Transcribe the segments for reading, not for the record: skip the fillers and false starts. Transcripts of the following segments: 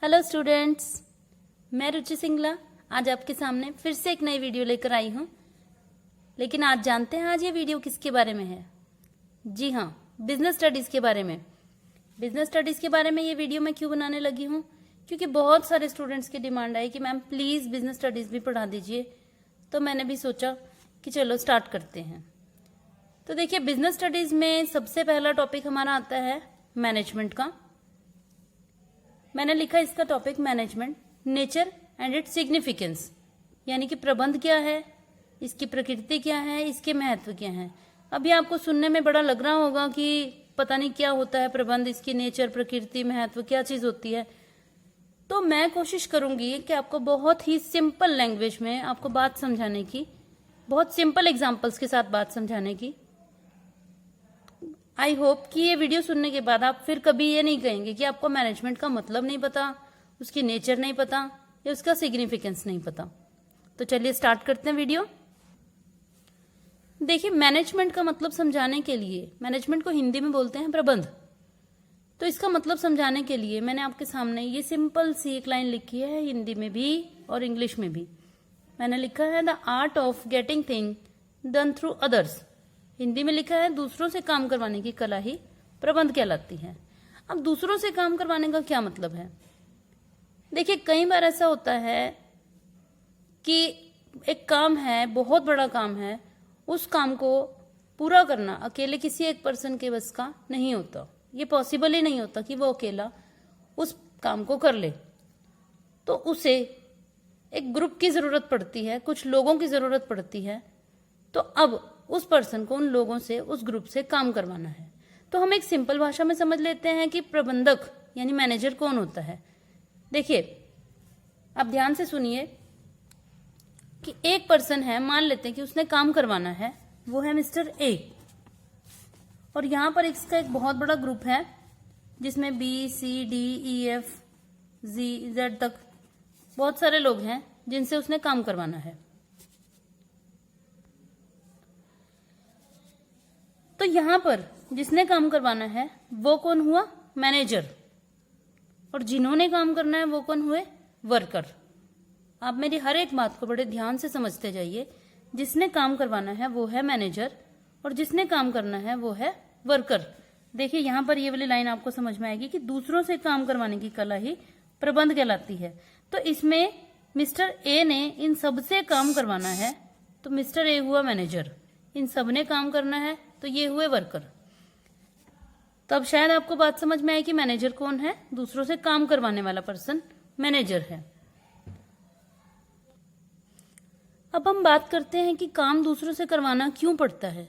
Hello students, मैं रुचि सिंगला आज आपके सामने फिर से एक नई वीडियो लेकर आई हूँ। लेकिन आज जानते हैं आज ये वीडियो किसके बारे में है? जी हाँ, बिजनेस स्टडीज़ के बारे में। बिजनेस स्टडीज़ के बारे में ये वीडियो मैं क्यों बनाने लगी हूँ? क्योंकि बहुत सारे स्टूडेंट्स की डिमांड आई कि मैम प्लीज़ बिजनेस स्टडीज़ भी पढ़ा दीजिए। तो मैंने भी सोचा कि चलो स्टार्ट करते हैं। तो देखिए, बिजनेस स्टडीज़ में सबसे पहला टॉपिक हमारा आता है मैनेजमेंट का। मैंने लिखा इसका topic management, nature and its significance, यानी कि प्रबंध क्या है, इसकी प्रकृति क्या है, इसके महत्व क्या है। अभी आपको सुनने में बड़ा लग रहा होगा कि पता नहीं क्या होता है प्रबंध, इसकी नेचर, प्रकृति, महत्व क्या चीज़ होती है। तो मैं कोशिश करूंगी कि आपको बहुत ही सिंपल लैंग्वेज में आपको बात समझाने की, बहुत सिंपल एग्जाम्पल्स के साथ बात समझाने की। आई होप कि ये वीडियो सुनने के बाद आप फिर कभी ये नहीं कहेंगे कि आपको मैनेजमेंट का मतलब नहीं पता, उसकी नेचर नहीं पता या उसका सिग्निफिकेंस नहीं पता। तो चलिए स्टार्ट करते हैं वीडियो। देखिए, मैनेजमेंट का मतलब समझाने के लिए, मैनेजमेंट को हिंदी में बोलते हैं प्रबंध। तो इसका मतलब समझाने के लिए मैंने आपके सामने ये सिंपल सी एक लाइन लिखी है, हिंदी में भी और इंग्लिश में भी। मैंने लिखा है the art of getting thing done through others. Hindi में लिखा है दूसरों से काम करवाने की कला ही प्रबंध कहलाती है। अब दूसरों से काम करवाने का क्या मतलब है? देखिए, कई बार ऐसा होता है कि एक काम है, बहुत बड़ा काम है, उस काम को पूरा करना अकेले किसी एक पर्सन के बस का नहीं होता। ये पॉसिबल ही नहीं होता कि वो अकेला उस काम को कर ले। तो उसे एक ग्रुप की जरूरत पड़ती है, कुछ लोगों की जरूरत पड़ती है। तो अब उस पर्सन को उन लोगों से, उस ग्रुप से काम करवाना है। तो हम एक सिंपल भाषा में समझ लेते हैं कि प्रबंधक यानी मैनेजर कौन होता है। देखिए, आप ध्यान से सुनिए कि एक पर्सन है, मान लेते हैं कि उसने काम करवाना है, वो है मिस्टर ए। और यहां पर इसका एक बहुत बड़ा ग्रुप है जिसमें बी, सी, डी, ई, एफ, जी, जेड तक बहुत सारे लोग हैं जिनसे उसने काम करवाना है। तो यहां पर जिसने काम करवाना है वो कौन हुआ? मैनेजर। और जिन्होंने काम करना है वो कौन हुए? वर्कर। आप मेरी हर एक बात को बड़े ध्यान से समझते जाइए। जिसने काम करवाना है वो है मैनेजर और जिसने काम करना है वो है वर्कर। देखिए, यहां पर ये वाली लाइन आपको समझ में आएगी कि दूसरों से काम करवाने की कला ही प्रबंध कहलाती है। तो इसमें मिस्टर ए ने इन सबसे काम करवाना है, तो मिस्टर ए हुआ मैनेजर। इन सब ने काम करना है तो ये हुए वर्कर। तो अब शायद आपको बात समझ में आए कि मैनेजर कौन है? दूसरों से काम करवाने वाला पर्सन मैनेजर है। अब हम बात करते हैं कि काम दूसरों से करवाना क्यों पड़ता है।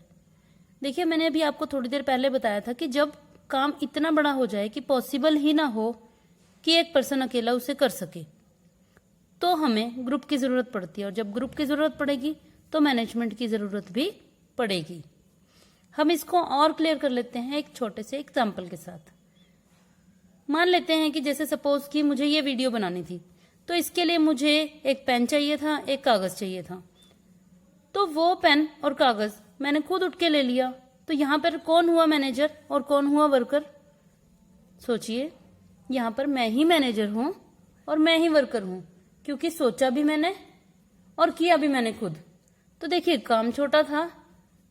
देखिए, मैंने अभी आपको थोड़ी देर पहले बताया था कि जब काम इतना बड़ा हो जाए कि पॉसिबल ही ना हो कि एक पर्सन अकेला उसे कर सके, तो हमें ग्रुप की जरूरत पड़ती है। और जब ग्रुप की जरूरत पड़ेगी तो मैनेजमेंट की जरूरत भी पड़ेगी। हम इसको और क्लियर कर लेते हैं एक छोटे से एग्जाम्पल के साथ। मान लेते हैं कि जैसे सपोज कि मुझे ये वीडियो बनानी थी, तो इसके लिए मुझे एक पेन चाहिए था, एक कागज चाहिए था। तो वो पेन और कागज मैंने खुद उठ के ले लिया। तो यहां पर कौन हुआ मैनेजर और कौन हुआ वर्कर? सोचिए, यहां पर मैं ही मैनेजर हूं और मैं ही वर्कर हूं, क्योंकि सोचा भी मैंने और किया भी मैंने खुद। तो देखिए, काम छोटा था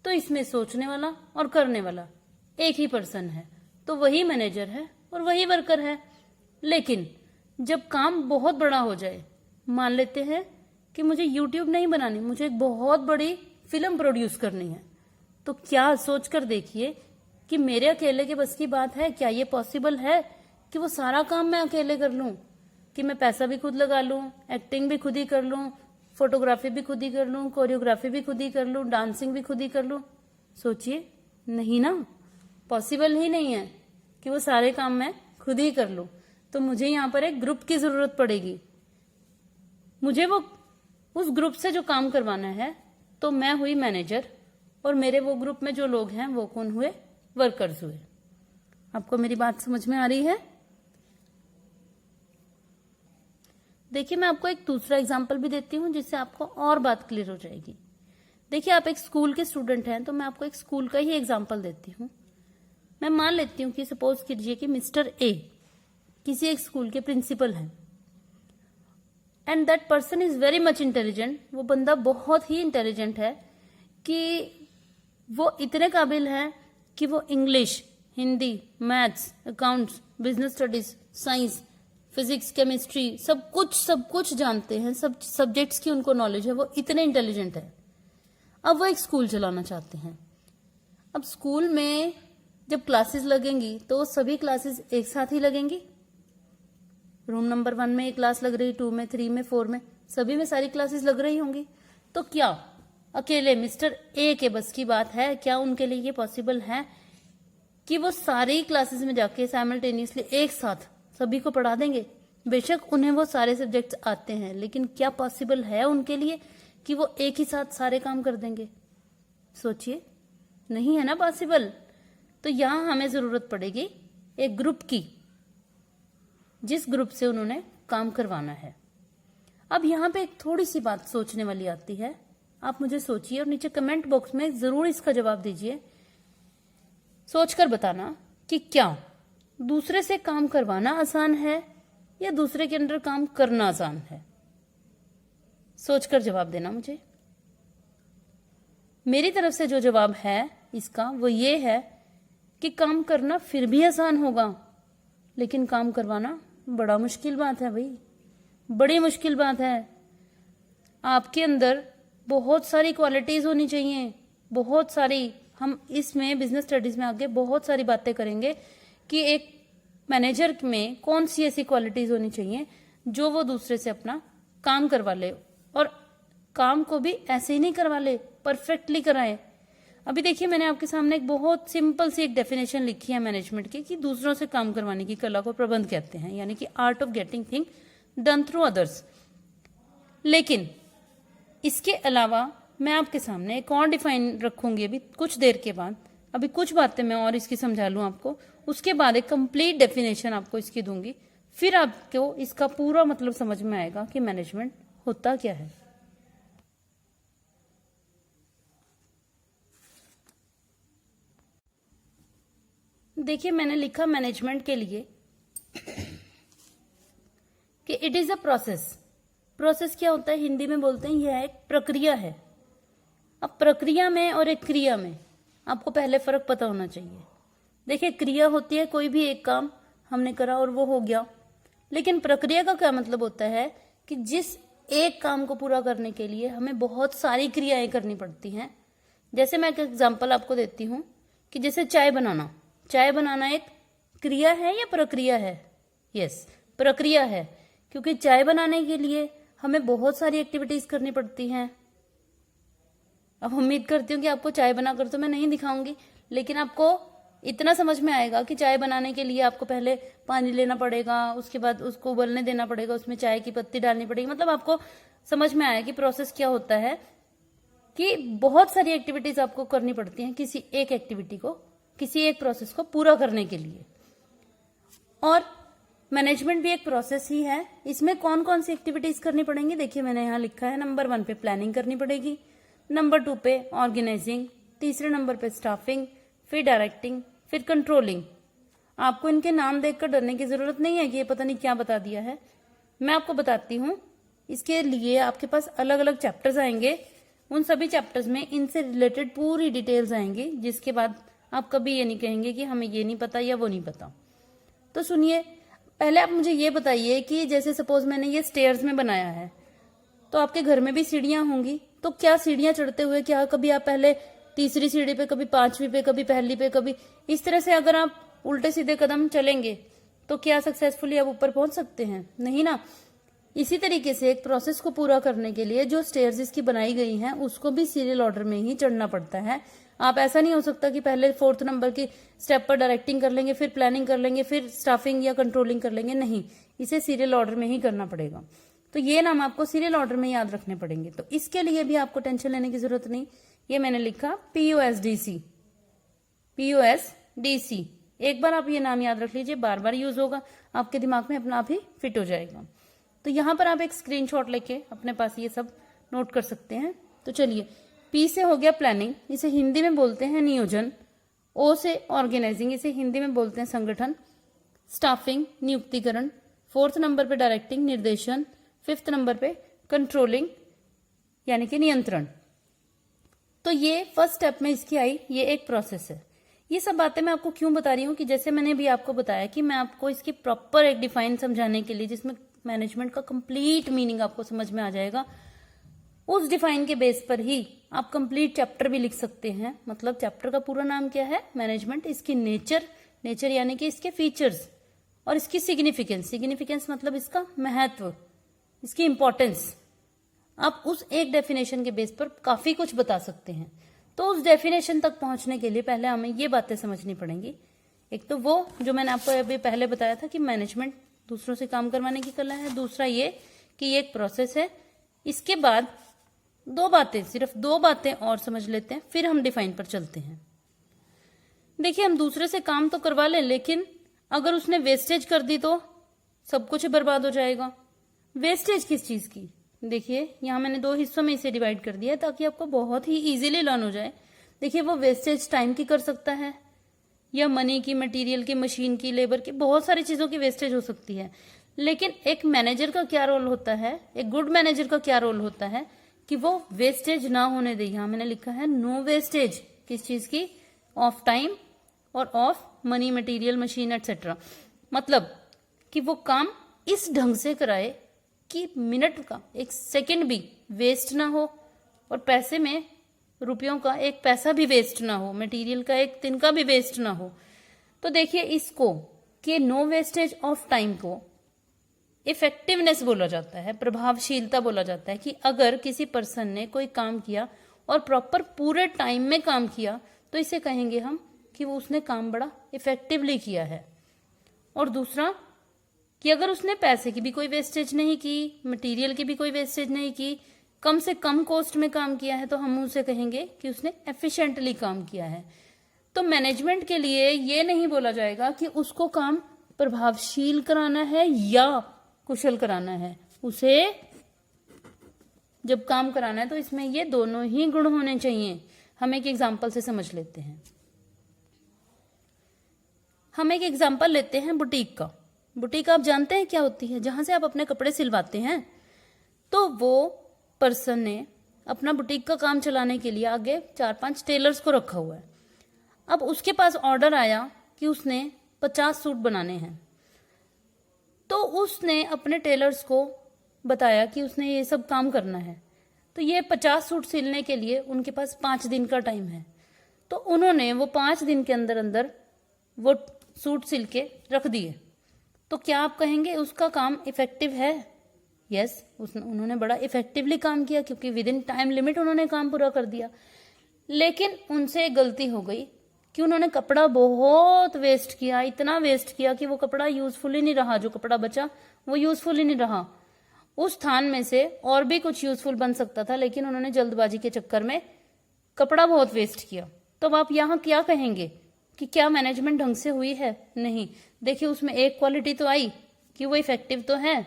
तो इसमें सोचने वाला और करने वाला एक ही पर्सन है, तो वही मैनेजर है और वही वर्कर है। लेकिन जब काम बहुत बड़ा हो जाए, मान लेते हैं कि मुझे यूट्यूब नहीं बनानी, मुझे एक बहुत बड़ी फिल्म प्रोड्यूस करनी है, तो क्या सोच कर देखिए कि मेरे अकेले के बस की बात है? क्या ये पॉसिबल है कि वो सारा काम मैं अकेले कर लूं, कि मैं पैसा भी खुद लगा लूं, एक्टिंग भी खुद ही कर लूं, फोटोग्राफी भी खुद ही कर लूं, कोरियोग्राफी भी खुद ही कर लूं, डांसिंग भी खुद ही कर लूं? सोचिए, नहीं ना, पॉसिबल ही नहीं है कि वो सारे काम मैं खुद ही कर लूं। तो मुझे यहाँ पर एक ग्रुप की जरूरत पड़ेगी। मुझे वो उस ग्रुप से जो काम करवाना है, तो मैं हुई मैनेजर और मेरे वो ग्रुप में जो लोग हैं वो कौन हुए? वर्कर्स हुए। आपको मेरी बात समझ में आ रही है? देखिए, मैं आपको एक दूसरा एग्जाम्पल भी देती हूँ जिससे आपको और बात क्लियर हो जाएगी। देखिए, आप एक स्कूल के स्टूडेंट हैं, तो मैं आपको एक स्कूल का ही एग्जाम्पल देती हूँ। मैं मान लेती हूँ कि सपोज कीजिए कि मिस्टर ए किसी एक स्कूल के प्रिंसिपल हैं and that person is very much intelligent, वो बंदा बहुत ही इंटेलिजेंट है कि वो इतने काबिल हैं कि वो English, Hindi, maths, accounts, business studies, science, physics, chemistry सब कुछ जानते हैं, सब सब्जेक्ट्स की उनको नॉलेज है, वो इतने इंटेलिजेंट है। अब वो एक स्कूल चलाना चाहते हैं। अब स्कूल में जब क्लासेस लगेंगी तो सभी क्लासेस एक साथ ही लगेंगी। रूम नंबर 1 में एक क्लास लग रही, 2 में, 3 में, 4 में, सभी में सारी क्लासेस लग रही होंगी। तो क्या अकेले मिस्टर ए के बस की बात है? क्या उनके लिए ये पॉसिबल है कि वो सारी क्लासेस में जाके साइमल्टेनियसली एक साथ सभी को पढ़ा देंगे? बेशक उन्हें वो सारे सब्जेक्ट्स आते हैं, लेकिन क्या पॉसिबल है उनके लिए कि वो एक ही साथ सारे काम कर देंगे? सोचिए, नहीं है ना पॉसिबल। तो यहां हमें जरूरत पड़ेगी एक ग्रुप की, जिस ग्रुप से उन्होंने काम करवाना है। अब यहां पे एक थोड़ी सी बात सोचने वाली आती है, आप मुझे सोचिए और नीचे कमेंट बॉक्स में जरूर इसका जवाब दीजिए। सोचकर बताना कि क्या दूसरे से काम करवाना आसान है या दूसरे के अंडर काम करना आसान है? सोचकर जवाब देना मुझे। मेरी तरफ से जो जवाब है इसका वो ये है कि काम करना फिर भी आसान होगा, लेकिन काम करवाना बड़ा मुश्किल बात है भाई, बड़ी मुश्किल बात है। आपके अंदर बहुत सारी क्वालिटीज होनी चाहिए, बहुत सारी। हम इसमें बिजनेस स्टडीज में आगे बहुत सारी बातें करेंगे कि एक मैनेजर में कौन सी ऐसी क्वालिटीज होनी चाहिए जो वो दूसरे से अपना काम करवा ले, और काम को भी ऐसे ही नहीं करवा ले, परफेक्टली कराए। अभी देखिए, मैंने आपके सामने एक बहुत सिंपल सी एक डेफिनेशन लिखी है मैनेजमेंट की कि दूसरों से काम करवाने की कला को प्रबंध कहते हैं, यानी कि art of getting thing done through others. लेकिन इसके अलावा मैं आपके सामने एक और डिफाइन रखूंगी अभी कुछ देर के बाद। अभी कुछ बातें मैं और इसकी समझा लूं आपको, उसके बाद एक कंप्लीट डेफिनेशन आपको इसकी दूंगी, फिर आपको इसका पूरा मतलब समझ में आएगा कि मैनेजमेंट होता क्या है। देखिए, मैंने लिखा मैनेजमेंट के लिए कि it is a process. Process क्या होता है? हिंदी में बोलते हैं यह एक प्रक्रिया है। अब प्रक्रिया में और एक क्रिया में आपको पहले फर्क पता होना चाहिए। देखिए, क्रिया होती है कोई भी एक काम हमने करा और वो हो गया, लेकिन प्रक्रिया का क्या मतलब होता है कि जिस एक काम को पूरा करने के लिए हमें बहुत सारी क्रियाएं करनी पड़ती हैं। जैसे मैं एक एग्जांपल आपको देती हूं कि जैसे चाय बनाना, चाय बनाना एक क्रिया है या प्रक्रिया है? यस, प्रक्रिया है, क्योंकि चाय बनाने के लिए हमें बहुत सारी एक्टिविटीज करनी पड़ती हैं। अब उम्मीद करती हूँ कि आपको चाय बनाकर तो मैं नहीं दिखाऊंगी, लेकिन आपको इतना समझ में आएगा कि चाय बनाने के लिए आपको पहले पानी लेना पड़ेगा, उसके बाद उसको उबलने देना पड़ेगा, उसमें चाय की पत्ती डालनी पड़ेगी। मतलब आपको समझ में आया कि प्रोसेस क्या होता है, कि बहुत सारी एक्टिविटीज आपको करनी पड़ती हैं किसी एक एक्टिविटी को, किसी एक प्रोसेस को पूरा करने के लिए। और मैनेजमेंट भी एक प्रोसेस ही है। इसमें कौन कौन सी एक्टिविटीज करनी पड़ेंगी? देखिए, मैंने यहाँ लिखा है नंबर 1 पे प्लानिंग करनी पड़ेगी, नंबर 2 पे ऑर्गेनाइजिंग, तीसरे नंबर पे स्टाफिंग, फिर डायरेक्टिंग, फिर कंट्रोलिंग। आपको इनके नाम देखकर डरने की जरूरत नहीं है कि ये पता नहीं क्या बता दिया है। मैं आपको बताती हूँ। इसके लिए आपके पास अलग अलग चैप्टर्स आएंगे, उन सभी चैप्टर्स में इनसे रिलेटेड पूरी डिटेल्स आएंगी, जिसके बाद आप कभी ये नहीं कहेंगे कि हमें ये नहीं पता या वो नहीं पता। तो सुनिए, पहले आप मुझे ये बताइए कि जैसे सपोज मैंने ये स्टेयर्स में बनाया है, तो आपके घर में भी सीढ़ियां होंगी, तो क्या सीढ़ियां चढ़ते हुए क्या कभी आप पहले तीसरी सीढ़ी पे, कभी 5वीं पे, कभी पहली पे, कभी इस तरह से अगर आप उल्टे सीधे कदम चलेंगे तो क्या सक्सेसफुली आप ऊपर पहुंच सकते हैं? नहीं ना। इसी तरीके से एक प्रोसेस को पूरा करने के लिए जो स्टेयर्स इसकी बनाई गई हैं उसको भी सीरियल ऑर्डर में ही चढ़ना पड़ता है। आप ऐसा नहीं हो सकता कि पहले 4th नंबर की स्टेप पर डायरेक्टिंग कर लेंगे, फिर प्लानिंग कर लेंगे, फिर स्टाफिंग या कंट्रोलिंग कर लेंगे। नहीं, इसे सीरियल ऑर्डर में ही करना पड़ेगा। तो ये नाम आपको सीरियल ऑर्डर में याद रखने पड़ेंगे। तो इसके लिए भी आपको टेंशन लेने की जरूरत नहीं। ये मैंने लिखा POSDC, POSDC। एक बार आप ये नाम याद रख लीजिए, बार बार यूज होगा, आपके दिमाग में अपना आप ही फिट हो जाएगा। तो यहां पर आप एक स्क्रीनशॉट लेके अपने पास ये सब नोट कर सकते हैं। तो चलिए, P से हो गया प्लानिंग, इसे हिंदी में बोलते हैं नियोजन। O से ऑर्गेनाइजिंग, इसे हिंदी में बोलते हैं संगठन। स्टाफिंग नियुक्तिकरण, 4th नंबर पे डायरेक्टिंग निर्देशन, 5th नंबर पे कंट्रोलिंग यानी कि नियंत्रण। तो ये फर्स्ट स्टेप में इसकी आई, ये एक प्रोसेस है। ये सब बातें मैं आपको क्यों बता रही हूँ कि जैसे मैंने भी आपको बताया कि मैं आपको इसकी प्रॉपर एक डिफाइन समझाने के लिए, जिसमें मैनेजमेंट का कंप्लीट मीनिंग आपको समझ में आ जाएगा, उस डिफाइन के बेस पर ही आप कंप्लीट चैप्टर भी लिख सकते हैं। मतलब चैप्टर का पूरा नाम क्या है? मैनेजमेंट। इसकी नेचर यानी कि इसके फीचर्स, और इसकी सिग्निफिकेंस मतलब इसका महत्व, इसकी इंपॉर्टेंस। आप उस एक डेफिनेशन के बेस पर काफी कुछ बता सकते हैं। तो उस डेफिनेशन तक पहुंचने के लिए पहले हमें ये बातें समझनी पड़ेंगी। एक तो वो जो मैंने आपको अभी पहले बताया था कि मैनेजमेंट दूसरों से काम करवाने की कला है। दूसरा ये कि ये एक प्रोसेस है। इसके बाद सिर्फ दो बातें और समझ लेते हैं, फिर हम डिफाइन पर चलते हैं। देखिए, हम दूसरे से काम तो करवा लें, लेकिन अगर उसने वेस्टेज कर दी तो सब कुछ बर्बाद हो जाएगा। वेस्टेज किस चीज की? देखिए, यहां मैंने 2 हिस्सों में इसे डिवाइड कर दिया है ताकि आपको बहुत ही इजीली लर्न हो जाए। देखिए, वो वेस्टेज टाइम की कर सकता है, या मनी की, मटेरियल की, मशीन की, लेबर की, बहुत सारी चीजों की वेस्टेज हो सकती है। लेकिन एक मैनेजर का क्या रोल होता है, एक गुड मैनेजर का क्या रोल होता है कि वो वेस्टेज ना होने दे। यहां मैंने लिखा है नो वेस्टेज। किस चीज की? ऑफ टाइम और of money, material, machine etcetera. मतलब कि वो काम इस ढंग से कराए कि मिनट का 1 सेकंड भी वेस्ट ना हो, और पैसे में, रुपयों का 1 पैसा भी वेस्ट ना हो, मटेरियल का 1 तिनका भी वेस्ट ना हो। तो देखिए, इसको कि नो वेस्टेज ऑफ टाइम को इफेक्टिवनेस बोला जाता है, प्रभावशीलता बोला जाता है। कि अगर किसी पर्सन ने कोई काम किया और प्रॉपर पूरे टाइम में काम किया तो इसे कहेंगे हम कि वो उसने काम बड़ा इफेक्टिवली किया है। और दूसरा कि अगर उसने पैसे की भी कोई वेस्टेज नहीं की, मटेरियल की भी कोई वेस्टेज नहीं की, कम से कम कॉस्ट में काम किया है, तो हम उसे कहेंगे कि उसने एफिशिएंटली काम किया है। तो मैनेजमेंट के लिए ये नहीं बोला जाएगा कि उसको काम प्रभावशील कराना है या कुशल कराना है। उसे जब काम कराना है तो इसमें ये दोनों ही गुण होने चाहिए। हम एक एग्जाम्पल से समझ लेते हैं। हम एक एग्जाम्पल लेते हैं बुटीक का। बुटीक आप जानते हैं क्या होती है? जहां से आप अपने कपड़े सिलवाते हैं। तो वो पर्सन ने अपना बुटीक का काम चलाने के लिए आगे 4-5 टेलर्स को रखा हुआ है। अब उसके पास ऑर्डर आया कि उसने 50 सूट बनाने हैं। तो उसने अपने टेलर्स को बताया कि उसने ये सब काम करना है। तो ये 50 सूट सिलने के लिए उनके पास 5 दिन का टाइम है। तो उन्होंने वो 5 दिन के अंदर अंदर वो सूट सिल के रख दिए। तो क्या आप कहेंगे उसका काम इफेक्टिव है? यस, उन्होंने बड़ा इफेक्टिवली काम किया क्योंकि विद इन टाइम लिमिट उन्होंने काम पूरा कर दिया। लेकिन उनसे एक गलती हो गई कि उन्होंने कपड़ा बहुत वेस्ट किया, इतना वेस्ट किया कि वो कपड़ा यूजफुल ही नहीं रहा। जो कपड़ा बचा वो यूजफुल ही नहीं रहा। उस स्थान में से और भी कुछ यूजफुल बन सकता था, लेकिन उन्होंने जल्दबाजी के चक्कर में कपड़ा बहुत वेस्ट किया। तो आप यहाँ क्या कहेंगे कि क्या मैनेजमेंट ढंग से हुई है? नहीं। देखिए, उसमें एक क्वालिटी तो आई कि वो इफेक्टिव तो है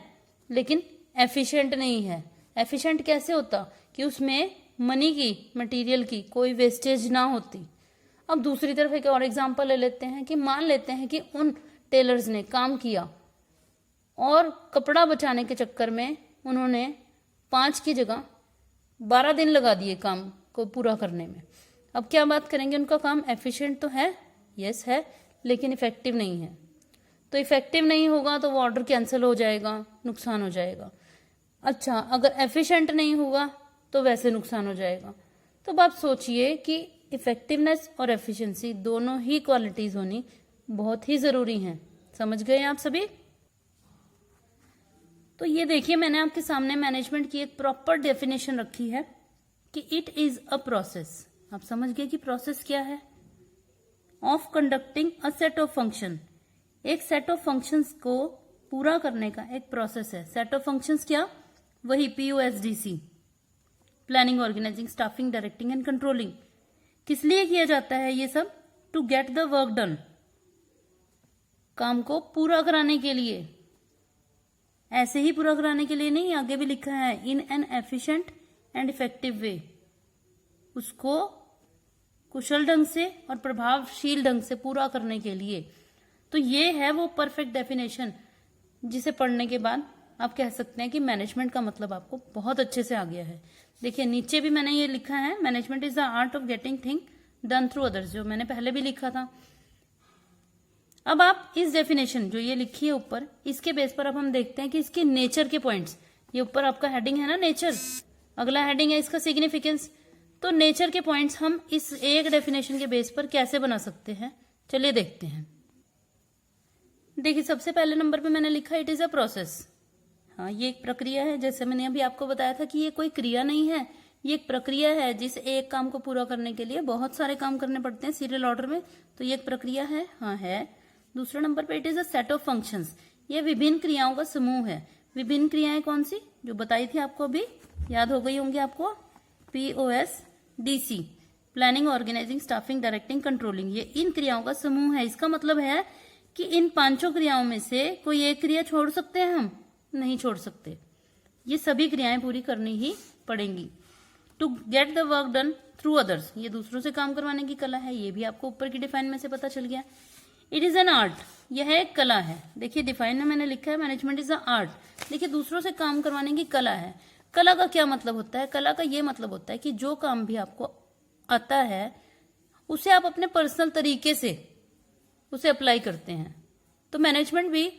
लेकिन एफिशिएंट नहीं है। एफिशिएंट कैसे होता? कि उसमें मनी की, मटेरियल की कोई वेस्टेज ना होती। अब दूसरी तरफ एक और एग्जांपल ले लेते हैं कि मान लेते हैं कि उन टेलर्स ने काम किया और कपड़ा बचाने के चक्कर में उन्होंने 5 की जगह 12 दिन लगा दिए काम को पूरा करने में। अब क्या बात करेंगे? उनका काम एफिशिएंट तो है, यस है, लेकिन इफेक्टिव नहीं है। तो इफेक्टिव नहीं होगा तो वो ऑर्डर कैंसिल हो जाएगा, नुकसान हो जाएगा। अच्छा, अगर एफिशिएंट नहीं होगा तो वैसे नुकसान हो जाएगा। तो आप सोचिए कि इफेक्टिवनेस और एफिशिएंसी दोनों ही क्वालिटीज होनी बहुत ही जरूरी हैं। समझ गए आप सभी? तो ये देखिए, मैंने आपके सामने मैनेजमेंट की एक प्रॉपर डेफिनेशन रखी है कि इट इज अ प्रोसेस। आप समझ गए कि प्रोसेस क्या है? Of conducting a set of function. एक सेट ऑफ फंक्शंस को पूरा करने का एक प्रोसेस है। सेट ऑफ फंक्शंस क्या? वही POSDC, planning, organising, staffing, directing and controlling. किस लिए किया जाता है ये सब? To get the work done, काम को पूरा कराने के लिए। ऐसे ही पूरा कराने के लिए नहीं, आगे भी लिखा है in an efficient and effective way. उसको कुशल ढंग से और प्रभावशील ढंग से पूरा करने के लिए। तो ये है वो परफेक्ट डेफिनेशन जिसे पढ़ने के बाद आप कह सकते हैं कि मैनेजमेंट का मतलब आपको बहुत अच्छे से आ गया है। देखिए नीचे भी मैंने ये लिखा है, management is the art of getting thing done through others, जो मैंने पहले भी लिखा था। अब आप इस डेफिनेशन जो ये लिखी है ऊपर, इसके बेस पर अब हम देखते हैं कि इसके नेचर के पॉइंट्स, ये ऊपर आपका हेडिंग है ना नेचर, अगला हेडिंग है इसका सिग्निफिकेंस। तो नेचर के पॉइंट्स हम इस एक डेफिनेशन के बेस पर कैसे बना सकते हैं, चलिए देखते हैं। देखिए सबसे पहले नंबर पे मैंने लिखा इट इज अ प्रोसेस। हाँ, ये एक प्रक्रिया है, जैसे मैंने अभी आपको बताया था कि ये कोई क्रिया नहीं है, ये एक प्रक्रिया है। जिस एक काम को पूरा करने के लिए बहुत सारे काम करने पड़ते हैं सीरियल ऑर्डर में, तो ये एक प्रक्रिया है। हाँ है। दूसरे नंबर पे it is a set of functions, ये विभिन्न क्रियाओं का समूह है। विभिन्न क्रियाएं कौन सी, जो बताई थी आपको अभी, याद हो गई होंगी आपको, POSDC, planning, organising, staffing, directing, controlling, ये इन क्रियाओं का समूह है। इसका मतलब है कि इन पांचों क्रियाओं में से कोई एक क्रिया छोड़ सकते हैं हम, नहीं छोड़ सकते, ये सभी क्रियाएं पूरी करनी ही पड़ेंगी। To get the work done through others, ये दूसरों से काम करवाने की कला है, ये भी आपको ऊपर की डिफाइन में से पता चल गया। इट इज एन आर्ट, यह एक कला है। देखिए डिफाइन में मैंने लिखा है मैनेजमेंट इज अ आर्ट, देखिए दूसरों से काम करवाने की कला है। कला का क्या मतलब होता है, कला का ये मतलब होता है कि जो काम भी आपको आता है उसे आप अपने पर्सनल तरीके से उसे अप्लाई करते हैं। तो मैनेजमेंट भी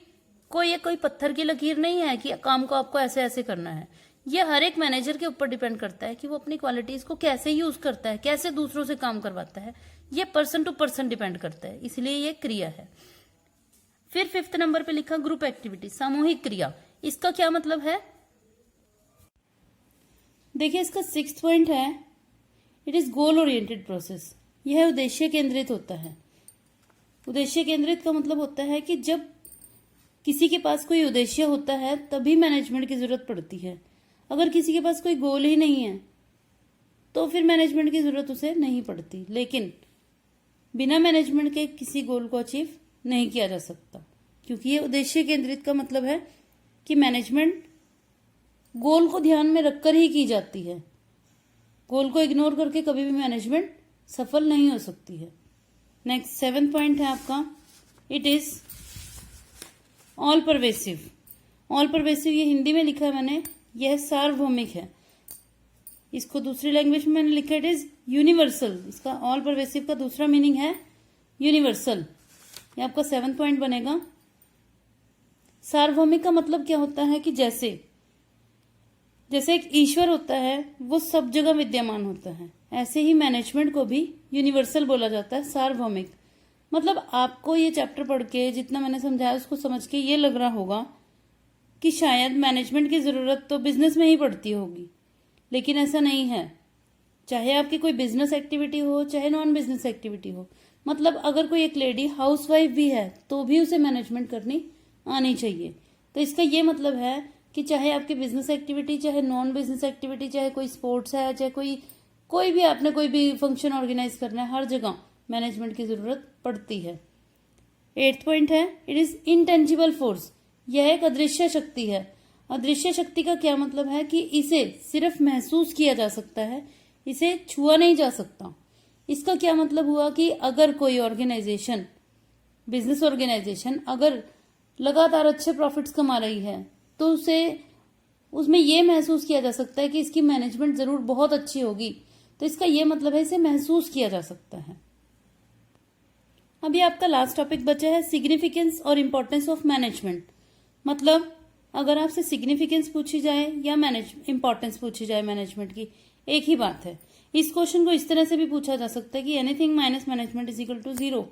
कोई पत्थर की लकीर नहीं है कि काम को आपको ऐसे ऐसे करना है। ये हर एक मैनेजर के ऊपर डिपेंड करता है कि वो अपनी क्वालिटीज को कैसे यूज करता है, कैसे दूसरों से काम करवाता है। ये पर्सन टू पर्सन डिपेंड करता है, इसलिए ये क्रिया है। फिर 5th नंबर पे लिखा ग्रुप एक्टिविटी, सामूहिक क्रिया। इसका क्या मतलब है, देखिए इसका 6th पॉइंट है it is goal oriented process, यह उद्देश्य केंद्रित होता है। उद्देश्य केंद्रित का मतलब होता है कि जब किसी के पास कोई उद्देश्य होता है तभी मैनेजमेंट की जरूरत पड़ती है। अगर किसी के पास कोई गोल ही नहीं है तो फिर मैनेजमेंट की जरूरत उसे नहीं पड़ती। लेकिन बिना मैनेजमेंट के किसी गोल को अचीव नहीं किया जा सकता, क्योंकि ये उद्देश्य केंद्रित का मतलब है कि मैनेजमेंट गोल को ध्यान में रखकर ही की जाती है। गोल को इग्नोर करके कभी भी मैनेजमेंट सफल नहीं हो सकती है। नेक्स्ट 7th पॉइंट है आपका it is all pervasive. All pervasive ये हिंदी में लिखा है मैंने, यह सार्वभौमिक है। इसको दूसरी लैंग्वेज में मैंने लिखा इट इज यूनिवर्सल। इसका ऑल परवेसिव का दूसरा मीनिंग है यूनिवर्सल। ये आपका 7th पॉइंट बनेगा। सार्वभौमिक का मतलब क्या होता है कि जैसे एक ईश्वर होता है वो सब जगह विद्यमान होता है, ऐसे ही मैनेजमेंट को भी यूनिवर्सल बोला जाता है, सार्वभौमिक। मतलब आपको ये चैप्टर पढ़ के जितना मैंने समझाया उसको समझ के ये लग रहा होगा कि शायद मैनेजमेंट की जरूरत तो बिजनेस में ही पड़ती होगी, लेकिन ऐसा नहीं है। चाहे आपकी कोई बिजनेस एक्टिविटी हो चाहे नॉन बिजनेस एक्टिविटी हो, मतलब अगर कोई एक लेडी हाउसवाइफ भी है तो भी उसे मैनेजमेंट करनी आनी चाहिए। तो इसका ये मतलब है कि चाहे आपकी बिजनेस एक्टिविटी, चाहे नॉन बिजनेस एक्टिविटी, चाहे कोई स्पोर्ट्स है, चाहे कोई भी आपने कोई भी फंक्शन ऑर्गेनाइज करना है, हर जगह मैनेजमेंट की जरूरत पड़ती है। 8th पॉइंट है इट इज इंटेंजिबल फोर्स, यह एक अदृश्य शक्ति है। अदृश्य शक्ति का क्या मतलब है कि इसे सिर्फ महसूस किया जा सकता है, इसे छुआ नहीं जा सकता। इसका क्या मतलब हुआ कि अगर कोई ऑर्गेनाइजेशन, बिजनेस ऑर्गेनाइजेशन अगर लगातार अच्छे प्रॉफिट्स कमा रही है तो उसमें यह महसूस किया जा सकता है कि इसकी मैनेजमेंट जरूर बहुत अच्छी होगी। तो इसका यह मतलब है इसे महसूस किया जा सकता है। अभी आपका लास्ट टॉपिक बचा है सिग्निफिकेंस और इंपॉर्टेंस ऑफ मैनेजमेंट। मतलब अगर आपसे सिग्निफिकेंस पूछी जाए या इंपॉर्टेंस पूछी जाए मैनेजमेंट की, एक ही बात है। इस क्वेश्चन को इस तरह से भी पूछा जा सकता है कि anything minus management is equal to 0।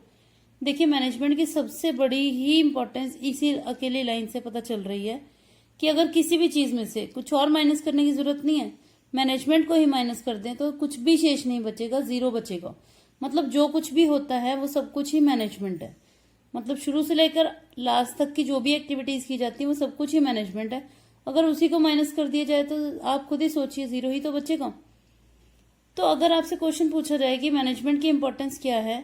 देखिए मैनेजमेंट की सबसे बड़ी ही इंपॉर्टेंस इसी अकेली लाइन से पता चल रही है कि अगर किसी भी चीज में से कुछ और माइनस करने की जरूरत नहीं है, मैनेजमेंट को ही माइनस कर दें तो कुछ भी शेष नहीं बचेगा, 0 बचेगा। मतलब जो कुछ भी होता है वो सब कुछ ही मैनेजमेंट है। मतलब शुरू से लेकर लास्ट तक की जो भी एक्टिविटीज की जाती है वो सब कुछ ही मैनेजमेंट है। अगर उसी को माइनस कर दिया जाए तो आप खुद ही सोचिए, 0 ही तो बचेगा। तो अगर आपसे क्वेश्चन पूछा जाए कि मैनेजमेंट की इंपॉर्टेंस क्या है,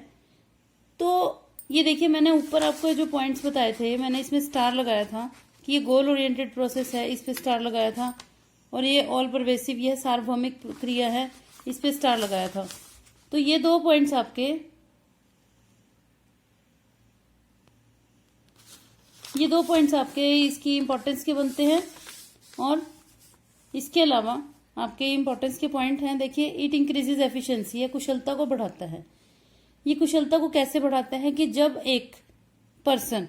तो ये देखिए मैंने ऊपर आपको जो पॉइंट्स बताए थे, मैंने इसमें स्टार लगाया था कि ये गोल ओरिएंटेड प्रोसेस है, इस पे स्टार लगाया था। और ये ऑल परवेसिव, यह सार्वभौमिक क्रिया है, इस पे स्टार लगाया था। तो ये 2 पॉइंट्स आपके ये 2 पॉइंट्स आपके इसकी इम्पोर्टेंस के बनते हैं। और इसके अलावा आपके इम्पोर्टेंस के पॉइंट हैं, देखिए इट इंक्रीजेज एफिशिएंसी, ये कुशलता को बढ़ाता है। ये कुशलता को कैसे बढ़ाता है कि जब एक पर्सन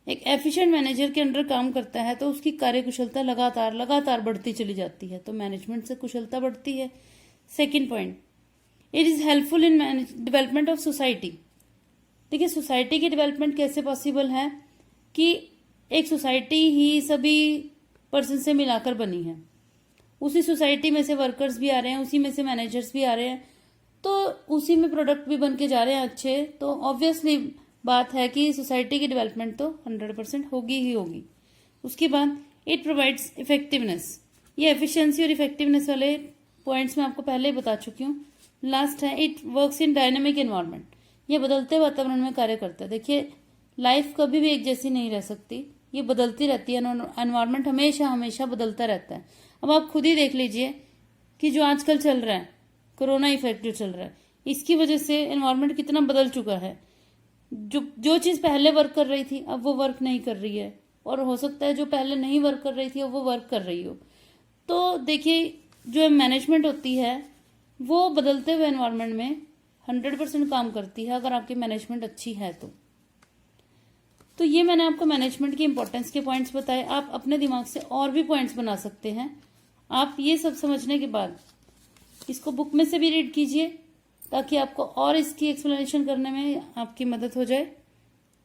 एक एफिशिएंट मैनेजर के अंडर काम करता है तो उसकी कार्य कुशलता लगातार लगातार बढ़ती चली जाती है, तो मैनेजमेंट से कुशलता बढ़ती है। Second point, it is helpful in development of society. देखिए सोसाइटी की डेवलपमेंट कैसे पॉसिबल है कि एक सोसाइटी ही सभी पर्सन से मिलाकर बनी है, उसी सोसाइटी में से वर्कर्स भी आ रहे हैं, उसी में से मैनेजर्स भी आ रहे हैं, तो उसी में प्रोडक्ट भी बन के जा रहे हैं अच्छे, तो ऑब्वियसली बात है कि सोसाइटी की डेवलपमेंट तो 100% होगी ही होगी। उसके बाद इट प्रोवाइड्स इफेक्टिवनेस, ये एफिशिएंसी और इफेक्टिवनेस वाले पॉइंट्स मैं आपको पहले ही बता चुकी हूँ। लास्ट है it works in dynamic environment, ये बदलते वातावरण में कार्य करता है। देखिए लाइफ कभी भी एक जैसी नहीं रह सकती, ये बदलती रहती है, एनवायरनमेंट हमेशा हमेशा बदलता रहता है। अब आप खुद ही देख लीजिए कि जो आजकल चल रहा है, कोरोना इफेक्ट जो चल रहा है, इसकी वजह से एनवायरनमेंट कितना बदल चुका है। जो चीज पहले वर्क कर रही थी अब वो वर्क नहीं कर रही है, और हो सकता है जो पहले नहीं वर्क कर रही थी अब वो वर्क कर रही हो। तो देखिए जो मैनेजमेंट होती है वो बदलते हुए एनवायरनमेंट में 100% काम करती है, अगर आपकी मैनेजमेंट अच्छी है तो ये मैंने आपको मैनेजमेंट की इंपॉर्टेंस के पॉइंट्स बताए। आप अपने दिमाग से और भी पॉइंट्स बना सकते हैं। आप ये सब समझने के बाद इसको बुक में से भी रीड कीजिए ताकि आपको और इसकी एक्सप्लेनेशन करने में आपकी मदद हो जाए।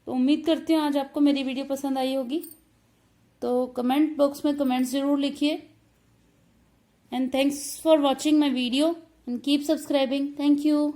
तो उम्मीद करती हूँ आज आपको मेरी वीडियो पसंद आई होगी। तो कमेंट बॉक्स में कमेंट्स जरूर लिखिए। And thanks for watching my video and keep subscribing. Thank you.